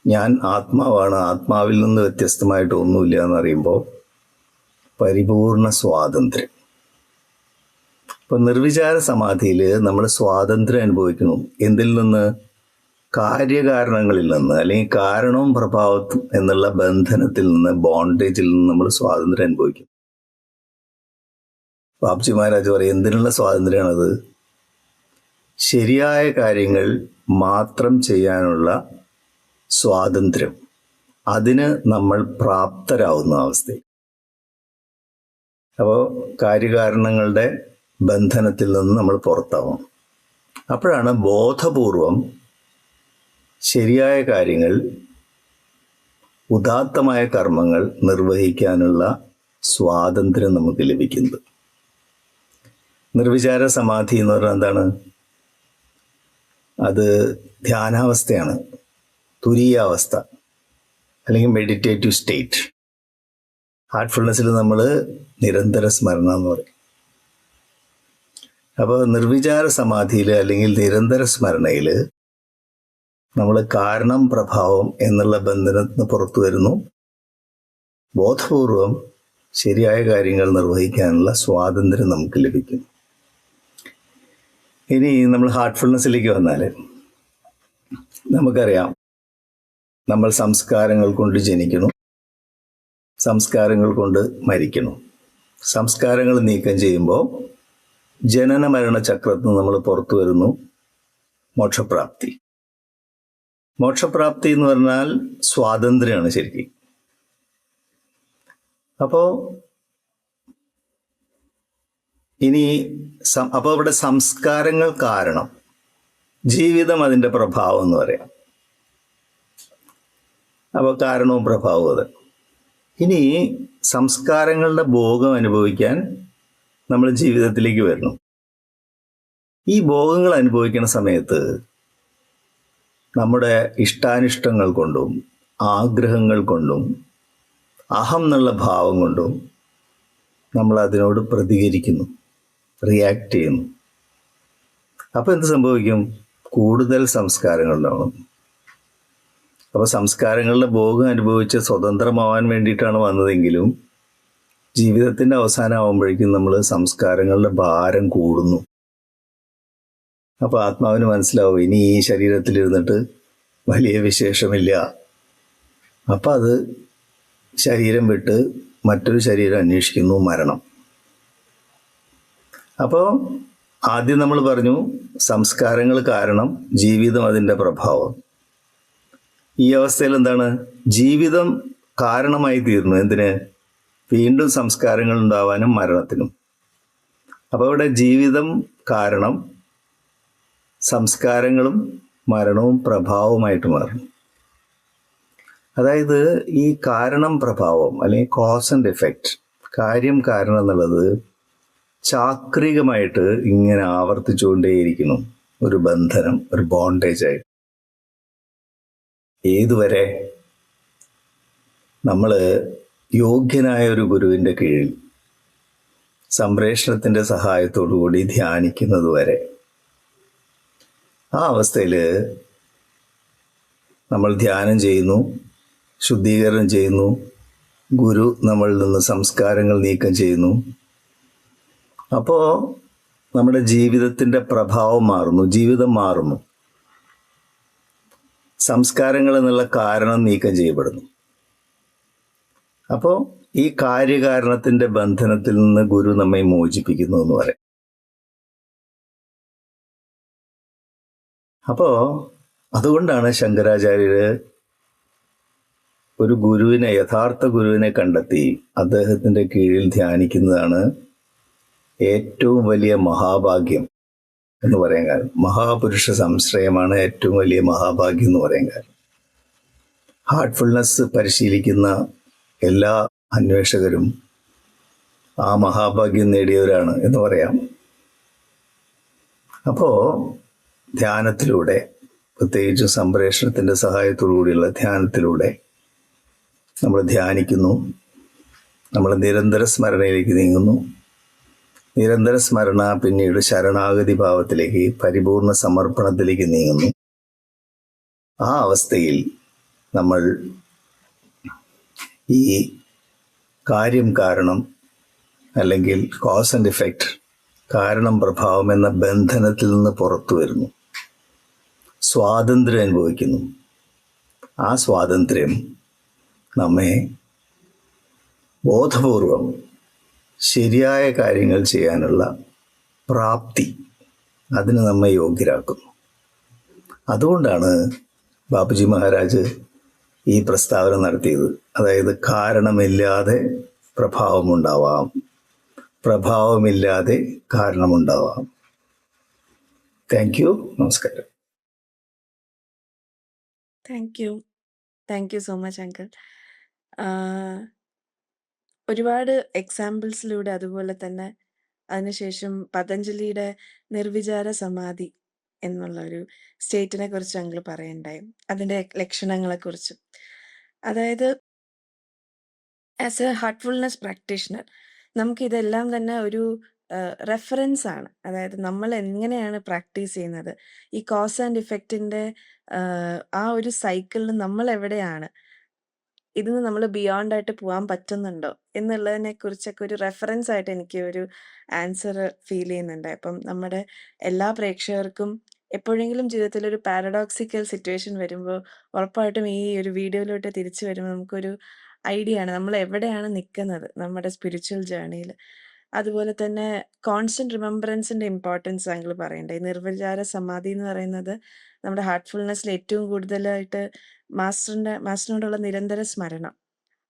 ഞാൻ ആത്മാവാണ്, ആത്മാവിൽ നിന്ന് വ്യത്യസ്തമായിട്ട് ഒന്നുമില്ല എന്നറിയുമ്പോൾ പരിപൂർണ സ്വാതന്ത്ര്യം. ഇപ്പം നിർവിചാര സമാധിയിൽ നമ്മൾ സ്വാതന്ത്ര്യം അനുഭവിക്കുന്നു. എന്തിൽ നിന്ന്? കാര്യകാരണങ്ങളിൽ നിന്ന്, അല്ലെങ്കിൽ കാരണവും പ്രഭാവത്തും എന്നുള്ള ബന്ധനത്തിൽ നിന്ന്, ബോണ്ടേജിൽ നിന്ന് നമ്മൾ സ്വാതന്ത്ര്യം അനുഭവിക്കും. ബാബ്ജി മഹാരാജ് പറയും, എന്തിനുള്ള സ്വാതന്ത്ര്യമാണത്? ശരിയായ കാര്യങ്ങൾ മാത്രം ചെയ്യാനുള്ള സ്വാതന്ത്ര്യം. അതിന് നമ്മൾ പ്രാപ്തരാകുന്ന അവസ്ഥ. അപ്പോൾ കാര്യകാരണങ്ങളുടെ ബന്ധനത്തിൽ നിന്ന് നമ്മൾ പുറത്താവും. അപ്പോഴാണ് ബോധപൂർവം ശരിയായ കാര്യങ്ങൾ, ഉദാത്തമായ കർമ്മങ്ങൾ നിർവഹിക്കാനുള്ള സ്വാതന്ത്ര്യം നമുക്ക് ലഭിക്കുന്നത്. നിർവിചാര സമാധി എന്ന് പറഞ്ഞാൽ എന്താണ്? അത് ധ്യാനാവസ്ഥയാണ്, തുരീയാവസ്ഥ, അല്ലെങ്കിൽ മെഡിറ്റേറ്റീവ് സ്റ്റേറ്റ്. ഹാർട്ട്ഫുൾനെസ്സിൽ നമ്മൾ നിരന്തര സ്മരണ എന്ന് പറയും. അപ്പോൾ നിർവിചാര സമാധിയിൽ അല്ലെങ്കിൽ നിരന്തര സ്മരണയിൽ നമ്മൾ കാരണം പ്രഭാവം എന്നുള്ള ബന്ധനത്തിൽ നിന്ന് പുറത്തു വരുന്നു. ബോധപൂർവം ശരിയായ കാര്യങ്ങൾ നിർവഹിക്കാനുള്ള സ്വാതന്ത്ര്യം നമുക്ക് ലഭിക്കും. ഇനി നമ്മൾ ഹാർട്ട്ഫുൾനെസ്സിലേക്ക് വന്നാൽ നമുക്കറിയാം, നമ്മൾ സംസ്കാരങ്ങൾ കൊണ്ട് ജനിക്കുന്നു, സംസ്കാരങ്ങൾ കൊണ്ട് മരിക്കുന്നു. സംസ്കാരങ്ങൾ നീക്കം ചെയ്യുമ്പോൾ ജനന മരണ ചക്രത്തിൽ നിന്ന് നമ്മൾ പുറത്തു വരുന്നു. മോക്ഷപ്രാപ്തി. മോക്ഷപ്രാപ്തി എന്ന് പറഞ്ഞാൽ സ്വാതന്ത്ര്യമാണ് ശരിക്കും. അപ്പോൾ ഇവിടെ സംസ്കാരങ്ങൾ കാരണം, ജീവിതം അതിൻ്റെ പ്രഭാവം എന്ന് പറയാം. അപ്പോൾ കാരണവും പ്രഭാവവും അത്. ഇനി സംസ്കാരങ്ങളുടെ ഭോഗം അനുഭവിക്കാൻ നമ്മൾ ജീവിതത്തിലേക്ക് വരണം. ഈ ഭോഗങ്ങൾ അനുഭവിക്കുന്ന സമയത്ത് നമ്മുടെ ഇഷ്ടാനിഷ്ടങ്ങൾ കൊണ്ടും ആഗ്രഹങ്ങൾ കൊണ്ടും അഹം എന്നുള്ള ഭാവം കൊണ്ടും നമ്മൾ അതിനോട് പ്രതികരിക്കുന്നു, റിയാക്ട് ചെയ്യുന്നു. അപ്പോൾ എന്ത് സംഭവിക്കും? കൂടുതൽ സംസ്കാരങ്ങൾ ഉണ്ടാവണം. അപ്പോൾ സംസ്കാരങ്ങളുടെ ഭോഗം അനുഭവിച്ച് സ്വതന്ത്രമാവാൻ വേണ്ടിയിട്ടാണ് വന്നതെങ്കിലും ജീവിതത്തിൻ്റെ അവസാനമാകുമ്പോഴേക്കും നമ്മൾ സംസ്കാരങ്ങളുടെ ഭാരം കൂടുന്നു. അപ്പോൾ ആത്മാവിന് മനസ്സിലാവും ഇനി ഈ ശരീരത്തിലിരുന്നിട്ട് വലിയ വിശേഷമില്ല. അപ്പം അത് ശരീരം വിട്ട് മറ്റൊരു ശരീരം അന്വേഷിക്കുന്നു, മരണം. അപ്പോൾ ആദ്യം നമ്മൾ പറഞ്ഞു സംസ്കാരങ്ങൾ കാരണം ജീവിതം അതിൻ്റെ പ്രഭാവം. ഈ അവസ്ഥയിൽ എന്താണ്? ജീവിതം കാരണമായി തീർന്നു. എന്തിന്? വീണ്ടും സംസ്കാരങ്ങൾ ഉണ്ടാവാനും മരണത്തിനും. അപ്പോൾ ഇവിടെ ജീവിതം കാരണം, സംസ്കാരങ്ങളും മരണവും പ്രഭാവമായിട്ട് മാറുന്നു. അതായത് ഈ കാരണം പ്രഭാവം അല്ലെങ്കിൽ കോസ് ആൻഡ് എഫക്റ്റ്, കാര്യം കാരണം എന്നുള്ളത് ചാക്രികമായിട്ട് ഇങ്ങനെ ആവർത്തിച്ചുകൊണ്ടേയിരിക്കുന്നു. ഒരു ബന്ധനം, ഒരു ബോണ്ടേജ് ആയിട്ട്. ഏതുവരെ? നമ്മൾ യോഗ്യനായ ഒരു ഗുരുവിൻ്റെ കീഴിൽ സംപ്രേഷണത്തിൻ്റെ സഹായത്തോടു കൂടി ധ്യാനിക്കുന്നത് വരെ. ആ അവസ്ഥയിൽ നമ്മൾ ധ്യാനം ചെയ്യുന്നു, ശുദ്ധീകരണം ചെയ്യുന്നു, ഗുരു നമ്മളിൽ നിന്ന് സംസ്കാരങ്ങൾ നീക്കം ചെയ്യുന്നു. അപ്പോൾ നമ്മുടെ ജീവിതത്തിൻ്റെ പ്രഭാവം മാറുന്നു, ജീവിതം മാറുന്നു. സംസ്കാരങ്ങൾ എന്നുള്ള കാരണം നീക്കം ചെയ്യപ്പെടുന്നു. അപ്പോൾ ഈ കാര്യകാരണത്തിൻ്റെ ബന്ധനത്തിൽ നിന്ന് ഗുരു നമ്മെ മോചിപ്പിക്കുന്നു എന്ന് പറയും. അപ്പോൾ അതുകൊണ്ടാണ് ശങ്കരാചാര്യർ ഒരു ഗുരുവിനെ, യഥാർത്ഥ ഗുരുവിനെ കണ്ടെത്തി അദ്ദേഹത്തിൻ്റെ കീഴിൽ ധ്യാനിക്കുന്നതാണ് ഏറ്റവും വലിയ മഹാഭാഗ്യം എന്ന് പറയാൻ കാരണം. മഹാപുരുഷ സംശ്രയമാണ് ഏറ്റവും വലിയ മഹാഭാഗ്യം എന്ന് പറയാൻ കാരണം. ഹാർട്ട്ഫുൾനെസ് പരിശീലിക്കുന്ന എല്ലാ അന്വേഷകരും ആ മഹാഭാഗ്യം നേടിയവരാണ് എന്ന് പറയാം. അപ്പോൾ ധ്യാനത്തിലൂടെ, പ്രത്യേകിച്ച് സംപ്രേഷണത്തിൻ്റെ സഹായത്തോടു കൂടിയുള്ള ധ്യാനത്തിലൂടെ നമ്മൾ ധ്യാനിക്കുന്നു, നമ്മൾ നിരന്തര സ്മരണയിലേക്ക് നീങ്ങുന്നു. നിരന്തര സ്മരണ പിന്നീട് ശരണാഗതി ഭാവത്തിലേക്ക്, പരിപൂർണ സമർപ്പണത്തിലേക്ക് നീങ്ങുന്നു. ആ അവസ്ഥയിൽ നമ്മൾ ഈ കാര്യം കാരണം അല്ലെങ്കിൽ കോസ് ആൻഡ് ഇഫക്റ്റ്, കാരണം പ്രഭാവം എന്ന ബന്ധനത്തിൽ നിന്ന് പുറത്തു വരുന്നു, സ്വാതന്ത്ര്യം അനുഭവിക്കുന്നു. ആ സ്വാതന്ത്ര്യം നമ്മെ ബോധപൂർവം ശരിയായ കാര്യങ്ങൾ ചെയ്യാനുള്ള പ്രാപ്തി, അതിന് നമ്മെ യോഗ്യരാക്കുന്നു. അതുകൊണ്ടാണ് ബാപ്പുജി മഹാരാജ് ഈ പ്രസ്താവന നടത്തിയത്. അതായത് കാരണമില്ലാതെ പ്രഭാവമുണ്ടാവാം, പ്രഭാവമില്ലാതെ കാരണമുണ്ടാവാം. Thank you. നമസ്കാരം. Thank you so much uncle. ഒരുപാട് എക്സാമ്പിൾസിലൂടെ, അതുപോലെ തന്നെ അതിനുശേഷം പതഞ്ജലിയുടെ നിർവിചാര സമാധി എന്നുള്ള ഒരു സ്റ്റേറ്റിനെ കുറിച്ച് അങ്കിൾ പറയുണ്ടായി, അതിൻ്റെ ലക്ഷണങ്ങളെക്കുറിച്ചും. അതായത് ആസ് എ ഹാർട്ട്ഫുൾനെസ് പ്രാക്ടീഷണർ നമുക്കിതെല്ലാം തന്നെ ഒരു റെഫറൻസ് ആണ്. അതായത് നമ്മൾ എങ്ങനെയാണ് പ്രാക്ടീസ് ചെയ്യുന്നത്, ഈ കോസ് ആൻഡ് ഇഫക്റ്റിൻ്റെ ആ ഒരു സൈക്കിളിൽ നമ്മൾ എവിടെയാണ്, ഇതിന് നമ്മൾ ബിയോണ്ട് ആയിട്ട് പോകാൻ പറ്റുന്നുണ്ടോ എന്നുള്ളതിനെ കുറിച്ചൊക്കെ ഒരു റെഫറൻസ് ആയിട്ട് എനിക്ക് ഒരു ആൻസർ ഫീൽ ചെയ്യുന്നുണ്ട്. അപ്പം നമ്മുടെ എല്ലാ പ്രേക്ഷകർക്കും എപ്പോഴെങ്കിലും ജീവിതത്തിൽ ഒരു പാരഡോക്സിക്കൽ സിറ്റുവേഷൻ വരുമ്പോൾ ഉറപ്പായിട്ടും ഈ ഒരു വീഡിയോയിലോട്ട് തിരിച്ചു വരുമ്പോൾ നമുക്കൊരു ഐഡിയ ആണ് നമ്മൾ എവിടെയാണ് നിൽക്കുന്നത് നമ്മുടെ സ്പിരിച്വൽ ജേർണിയിൽ. അതുപോലെ തന്നെ കോൺസ്റ്റന്റ് റിമെമ്പറൻസിന്റെ ഇമ്പോർട്ടൻസ് അങ്കിൾ പറയണ്ടേ. നിർവിചാര സമാധി എന്ന് പറയുന്നത് നമ്മുടെ ഹാർട്ട്ഫുൾനെസ്സിൽ ഏറ്റവും കൂടുതലായിട്ട് മാസ്റ്ററിനോടുള്ള നിരന്തര സ്മരണ,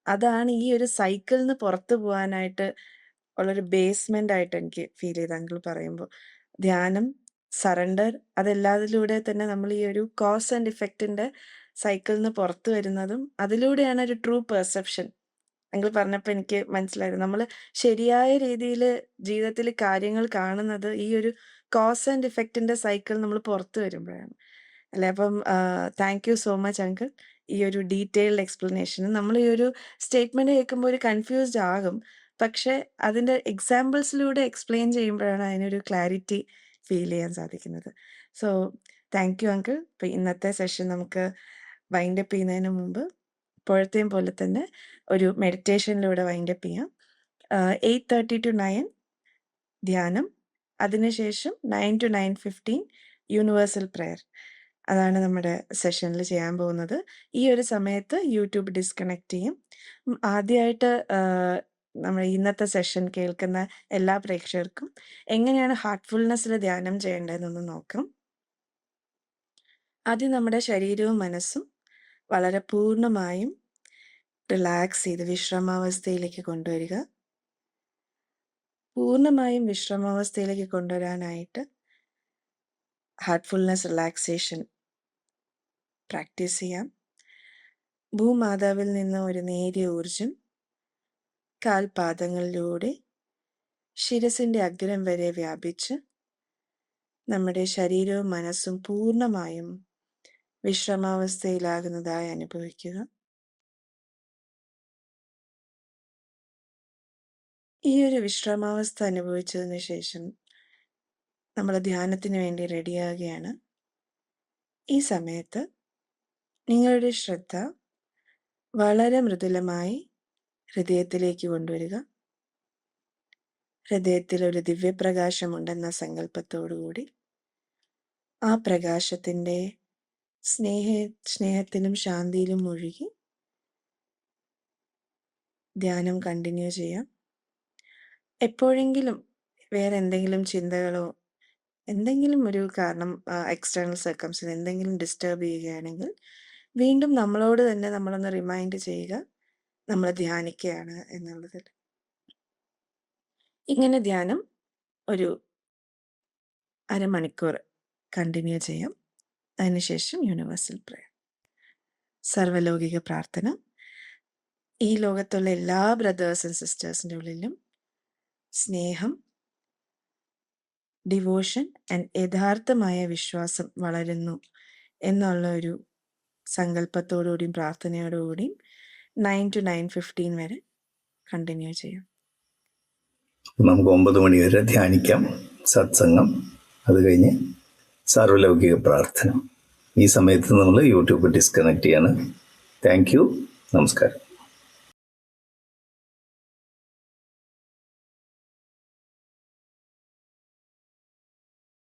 അതാണ് ഈ ഒരു സൈക്കിളിൽ നിന്ന് പുറത്തു പോകാനായിട്ട് ഉള്ളൊരു ബേസ്മെന്റ് ആയിട്ട് എനിക്ക് ഫീൽ ചെയ്ത് അങ്കിൾ പറയുമ്പോൾ. ധ്യാനം, സറണ്ടർ, അതെല്ലാത്തിലൂടെ തന്നെ നമ്മൾ ഈ ഒരു കോസ് ആൻഡ് ഇഫക്റ്റിന്റെ സൈക്കിളിൽ നിന്ന് പുറത്തു വരുന്നതും അതിലൂടെയാണ് ഒരു ട്രൂ പെർസെപ്ഷൻ. അങ്കിൾ പറഞ്ഞപ്പോൾ എനിക്ക് മനസ്സിലായത് നമ്മൾ ശരിയായ രീതിയിൽ ജീവിതത്തിൽ കാര്യങ്ങൾ കാണുന്നത് ഈ ഒരു കോസ് ആൻഡ് ഇഫക്റ്റിന്റെ സൈക്കിൾ നമ്മൾ പുറത്തു വരുമ്പോഴാണ്. അല്ലേ? അപ്പം thank you so much uncle. ഈ ഒരു ഡീറ്റെയിൽഡ് എക്സ്പ്ലനേഷന്. നമ്മൾ ഈ ഒരു സ്റ്റേറ്റ്മെന്റ് കേൾക്കുമ്പോൾ ഒരു കൺഫ്യൂസ്ഡ് ആകും. പക്ഷേ അതിന്റെ എക്സാമ്പിൾസിലൂടെ എക്സ്പ്ലെയിൻ ചെയ്യുമ്പോഴാണ് അതിനൊരു ക്ലാരിറ്റി ഫീൽ ചെയ്യാൻ സാധിക്കുന്നത്. So thank you uncle. ഇപ്പം ഇന്നത്തെ സെഷൻ നമുക്ക് വൈൻഡപ്പ് ചെയ്യുന്നതിന് മുമ്പ് ഇപ്പോഴത്തെയും പോലെ തന്നെ ഒരു മെഡിറ്റേഷനിലൂടെ വൈൻഡപ്പ് ചെയ്യാം. 8:30 to 9 ധ്യാനം, അതിനുശേഷം 9 to 9:15 യൂണിവേഴ്സൽ പ്രെയർ. അതാണ് നമ്മുടെ സെഷനിൽ ചെയ്യാൻ പോകുന്നത്. ഈ ഒരു സമയത്ത് യൂട്യൂബ് ഡിസ്കണക്ട് ചെയ്യും. ആദ്യമായിട്ട് നമ്മൾ ഇന്നത്തെ സെഷൻ കേൾക്കുന്ന എല്ലാ പ്രേക്ഷകർക്കും എങ്ങനെയാണ് ഹാർട്ട്ഫുൾനെസ്സിൽ ധ്യാനം ചെയ്യേണ്ടതെന്നൊന്ന് നോക്കാം. ആദ്യം നമ്മുടെ ശരീരവും മനസ്സും വളരെ പൂർണ്ണമായും റിലാക്സ് ചെയ്ത് വിശ്രമാവസ്ഥയിലേക്ക് കൊണ്ടുവരിക. പൂർണ്ണമായും വിശ്രമാവസ്ഥയിലേക്ക് കൊണ്ടുവരാനായിട്ട് ഹാർട്ട്ഫുൾനെസ് റിലാക്സേഷൻ പ്രാക്ടീസ് ചെയ്യാം. ഭൂമാതാവിൽ നിന്ന് ഒരു നേരിയ ഊർജം കാൽപാദങ്ങളിലൂടെ ശിരസിന്റെ അഗ്രം വരെ വ്യാപിച്ച് നമ്മുടെ ശരീരവും മനസ്സും പൂർണ്ണമായും വിശ്രമാവസ്ഥയിലാകുന്നതായി അനുഭവിക്കുക. ഈ ഒരു വിശ്രമാവസ്ഥ അനുഭവിച്ചതിന് ശേഷം നമ്മൾ ധ്യാനത്തിന് വേണ്ടി റെഡിയാകുകയാണ്. ഈ സമയത്ത് നിങ്ങളുടെ ശ്രദ്ധ വളരെ മൃദുലമായി ഹൃദയത്തിലേക്ക് കൊണ്ടുവരിക. ഹൃദയത്തിൽ ഒരു ദിവ്യപ്രകാശമുണ്ടെന്ന സങ്കല്പത്തോടുകൂടി ആ പ്രകാശത്തിൻ്റെ സ്നേഹത്തിലും ശാന്തിയിലും മുഴുകി ധ്യാനം കണ്ടിന്യൂ ചെയ്യാം. എപ്പോഴെങ്കിലും വേറെ എന്തെങ്കിലും ചിന്തകളോ എന്തെങ്കിലും ഒരു കാരണം എക്സ്റ്റേണൽ സർക്കംസ്റ്റൻസ് എന്തെങ്കിലും ഡിസ്റ്റർബ് ചെയ്യുകയാണെങ്കിൽ വീണ്ടും നമ്മളോട് തന്നെ നമ്മളൊന്ന് റിമൈൻഡ് ചെയ്യുക, നമ്മൾ ധ്യാനിക്കുകയാണ് എന്നുള്ളതിൽ. ഇങ്ങനെ ധ്യാനം ഒരു അരമണിക്കൂർ കണ്ടിന്യൂ ചെയ്യാം. അതിനുശേഷം യൂണിവേഴ്സൽ പ്രെയർ. സർവ്വലൗകിക പ്രാർത്ഥന. ഈ ലോകത്തുള്ള എല്ലാ ബ്രദേഴ്സ് ആൻഡ് സിസ്റ്റേഴ്സിൻ്റെ ഉള്ളിലും സ്നേഹം, ഡിവോഷൻ ആൻഡ് യഥാർത്ഥമായ വിശ്വാസം വളരുന്നു എന്നുള്ള ഒരു സങ്കല്പത്തോടുകൂടിയും പ്രാർത്ഥനയോടുകൂടിയും 9 to 9:15 വരെ കണ്ടിന്യൂ ചെയ്യാം. നമുക്ക് 9 മണി വരെ ധ്യാനിക്കാം, സത്സംഗം, അത് കഴിഞ്ഞ് സർവ്വലൗകിക പ്രാർത്ഥന. ഈ സമയത്ത് നമ്മൾ യൂട്യൂബ് ഡിസ്കണക്ട് ചെയ്യാണ്. Thank you. നമസ്കാരം.